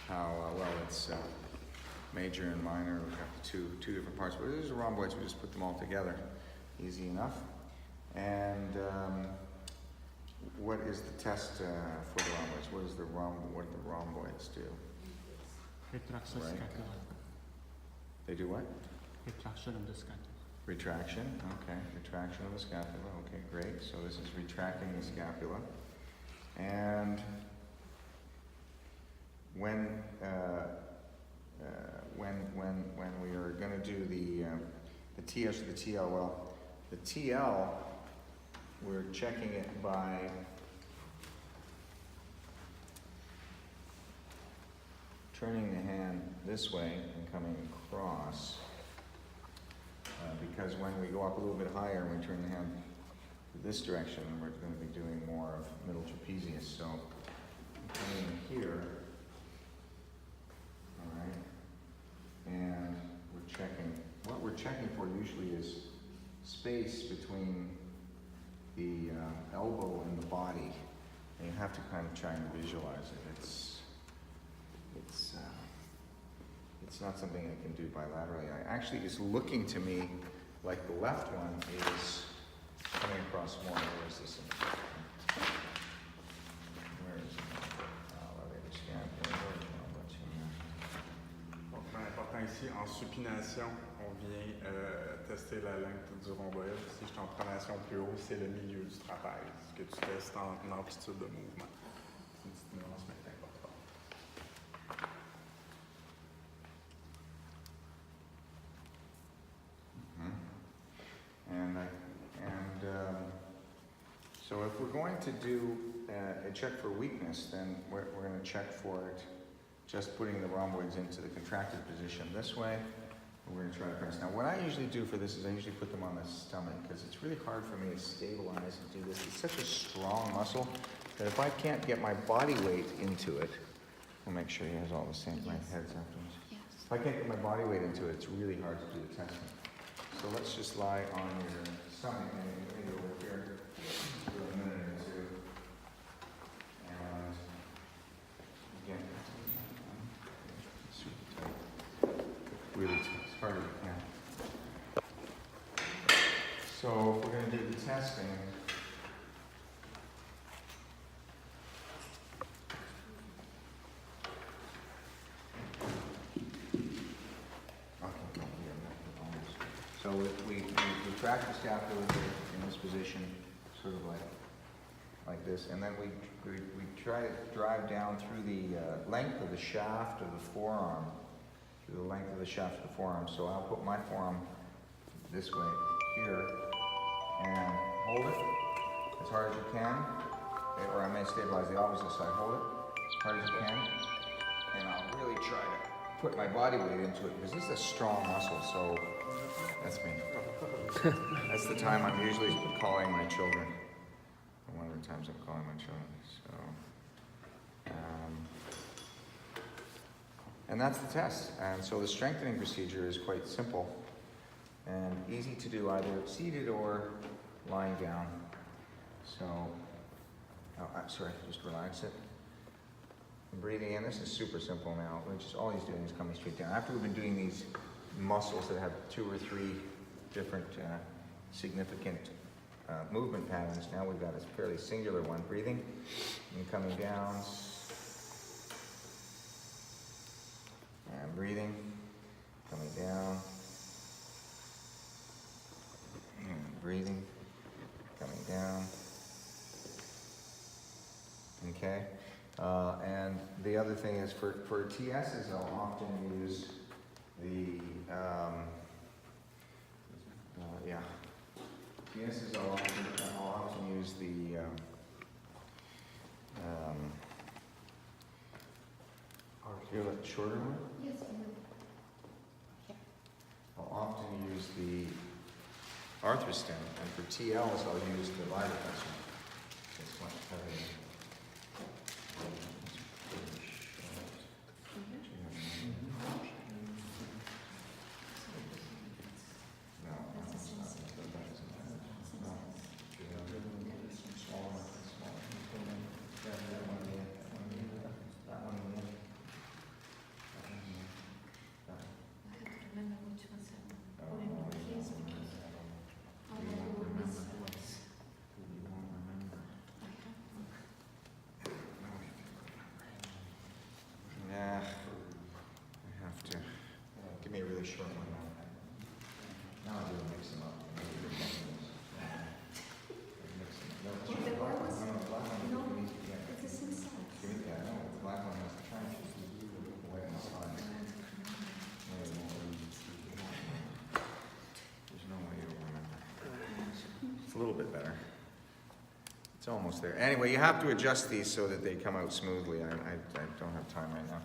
how well it's major and minor. We've got the two different parts, but there's the rhomboids. We just put them all together, easy enough. And what is the test for the rhomboids? What do the rhomboids do? Retraction Right. scapula. They do what? Retraction of the scapula. Retraction, okay, retraction of the scapula, okay, great. So this is retracting the scapula. And when we are going to do the TS or the TL, well, the TL, we're checking it by turning the hand this way and coming across. Because when we go up a little bit higher and we turn the hand this direction, we're going to be doing more of middle trapezius. So coming in here, all right, and we're checking. What we're checking for usually is space between the elbow and the body, and you have to kind of try and visualize it. It's not something I can do bilaterally. Actually, it's looking to me like the left one is coming across more. Where is this? Where is it? Donc, l'important ici, en supination, on vient tester la length du rhomboïde. Si je suis en pronation plus haut, c'est le milieu du trapèze que tu testes en amplitude de mouvement. C'est une petite nuance, mais c'est important. So if we're going to do a check for weakness, then we're going to check for it just putting the rhomboids into the contracted position this way. We're going to try to press. Now what I usually do for this is I usually put them on the stomach because it's really hard for me to stabilize and do this. It's such a strong muscle that if I can't get my body weight into it, I'll make sure he has all the same right heads afterwards. Yes. If I can't get my body weight into it, it's really hard to do the testing. So let's just lie on your stomach and maybe over here for a minute or two. And again, super tight. Really tight, as hard as you can. So if we're going to do the testing, so we track the scapula in this position, sort of like this, and then we try to drive down through the length of the shaft of the forearm, through the length of the shaft of the forearm. So I'll put my forearm this way here and hold it as hard as you can, or I may stabilize the opposite side. Hold it as hard as you can, and I'll really try to put my body weight into it because this is a strong muscle. So that's me. That's the time I'm usually calling my children. One of the times I'm calling my children. So, and that's the test. And so the strengthening procedure is quite simple and easy to do either seated or lying down. So, sorry, just relax it. And breathing in. This is super simple now. Which is all he's doing is coming straight down. After we've been doing these muscles that have 2 or 3 different significant movement patterns, now we've got a fairly singular one. Breathing and coming down, and breathing, coming down, and breathing, coming down. Okay. And the other thing is for TSs, I'll often use the TSs I'll often use the here, like shorter one. Yes, I will. Yeah. I'll often use the arthrostem, and for TLs I'll use the lidocaster. It's much heavier. a little bit better. It's almost there. Anyway, you have to adjust these so that they come out smoothly. I don't have time right now.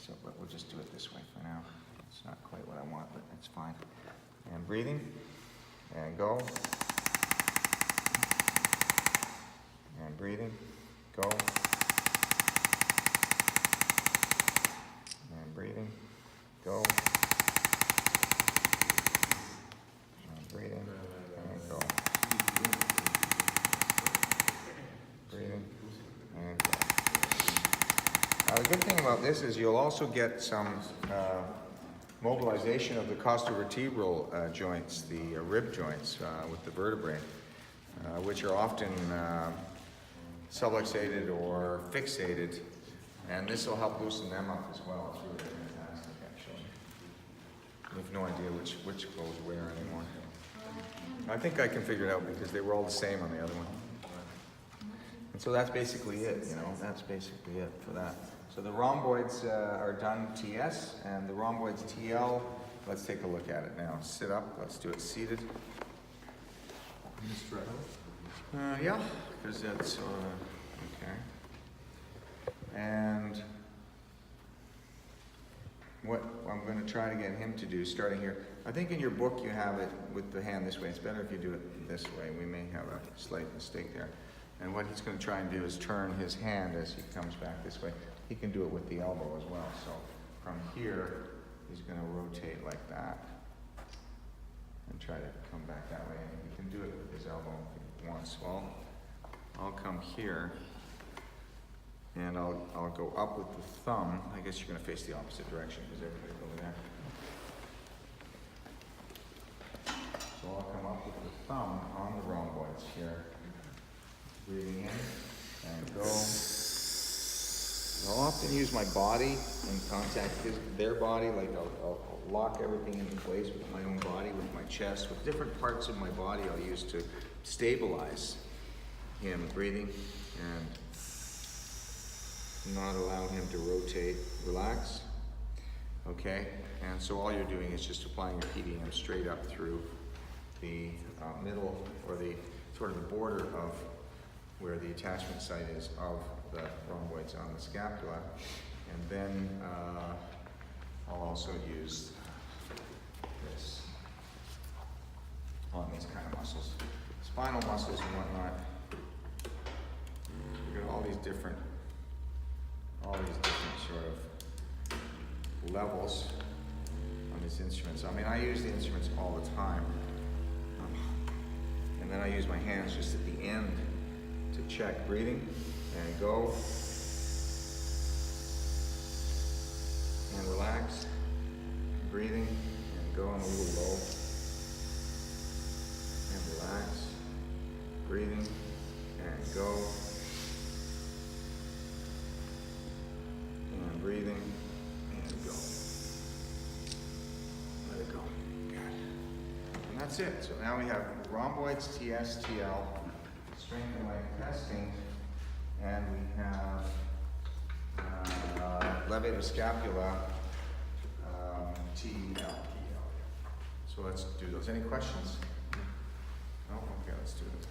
So, but we'll just do it this way for now. It's not quite what I want, but it's fine. And breathing. And go. And breathing. Go. And breathing. Go. And breathing. And go. Breathing. And go. Now, the good thing about this is you'll also get some mobilization of the costovertebral joints, the rib joints with the vertebrae, which are often subluxated or fixated, and this will help loosen them up as well. It's really fantastic, actually. You have no idea which goes where anymore. I think I can figure it out because they were all the same on the other one. And so that's basically it, you know, that's basically it for that. So the rhomboids are done TS, and the rhomboids TL, let's take a look at it now. Sit up, let's do it seated. Yeah, because that's, okay. And what I'm going to try to get him to do, starting here, I think in your book you have it with the hand this way. It's better if you do it this way. We may have a slight mistake there. And what he's going to try and do is turn his hand as he comes back this way. He can do it with the elbow as well. So from here, he's going to rotate like that and try to come back that way. And he can do it with his elbow if he wants. Well, I'll come here and I'll go up with the thumb. I guess you're going to face the opposite direction because everybody's over there. So I'll come up with the thumb on the rhomboids here. Breathing in and go. I'll often use my body in contact with their body, like I'll lock everything into place with my own body, with my chest, with different parts of my body I'll use to stabilize him. Breathing and not allow him to rotate. Relax. Okay, and so all you're doing is just applying your PDM straight up through the middle, or the sort of the border of where the attachment site is of the rhomboids on the scapula. And then I'll also use this on these kind of muscles, spinal muscles and whatnot. We've got all these different sort of levels on these instruments. I mean, I use the instruments all the time. And then I use my hands just at the end to check. Breathing and go. And relax. Breathing and go on a little low. And relax. Breathing and go. And breathing and go. Let it go. Good. And that's it. So now we have rhomboids, TS, TL, strength and length testing, and we have levator scapula, TL. So let's do those. Any questions? No? Okay, let's do it.